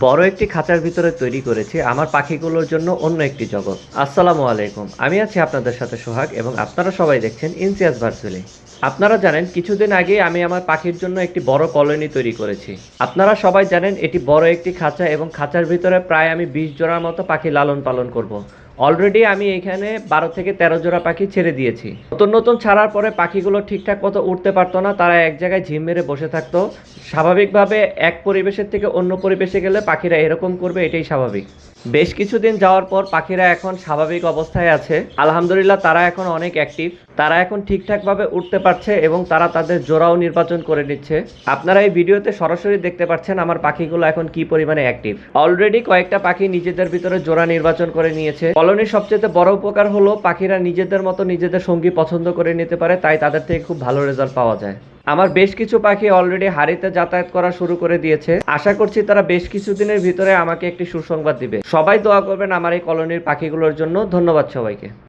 বড় একটি খাঁচার ভিতরে তৈরি করেছি আমার পাখিগুলোর জন্য অন্য একটি জগৎ। আসসালামু আলাইকুম, আমি আছি আপনাদের সাথে সোহাগ এবং আপনারা সবাই দেখছেন ইনসিয়াস ভার্চুয়ালি। আপনারা জানেন কিছুদিন আগে আমি আমার পাখির জন্য একটি বড় কলোনি তৈরি করেছি। আপনারা সবাই জানেন এটি বড় একটি খাঁচা এবং খাঁচার ভিতরে প্রায় আমি 20 জোড়ার মতো পাখি লালন পালন করব। অলরেডি আমি এখানে 12 থেকে 13 জোড়া পাখি ছেড়ে দিয়েছি। নতুন নতুন ছাড়ার পরে পাখিগুলো ঠিকঠাক মতো উঠতে পারতো না, তারা এক জায়গায় ঝিম মেরে বসে থাকতো। স্বাভাবিকভাবে এক পরিবেশের থেকে অন্য পরিবেশে গেলে পাখিরা এরকম করবে, এটাই স্বাভাবিক। বেশ কিছুদিন যাওয়ার পর পাখিরা এখন স্বাভাবিক অবস্থায় আছে, আলহামদুলিল্লাহ। তারা এখন অনেক অ্যাক্টিভ, তারা এখন ঠিকঠাকভাবে উঠতে পারছে এবং তারা তাদের জোড়াও নির্বাচন করে নিচ্ছে। আপনারা এই ভিডিওতে সরাসরি দেখতে পাচ্ছেন আমার পাখিগুলো এখন কি পরিমাণে অ্যাক্টিভ। অলরেডি কয়েকটা পাখি নিজেদের ভিতরে জোড়া নির্বাচন করে নিয়েছে। কলোনির সবচেয়ে বড় উপকার হলো পাখিরা নিজেদের মতো নিজেদের সঙ্গী পছন্দ করে নিতে পারে, তাই তাদের থেকে খুব ভালো রেজাল্ট পাওয়া যায়। আমার বেশ কিছু পাখি অলরেডি হাড়িতে যাতায়াত করা শুরু করে দিয়েছে। আশা করছি তারা বেশ কিছুদিনের ভিতরে আমাকে একটি সুসংবাদ দিবে। সবাই দোয়া করবেন আমার এই কলোনির পাখিগুলোর জন্য। ধন্যবাদ সবাইকে।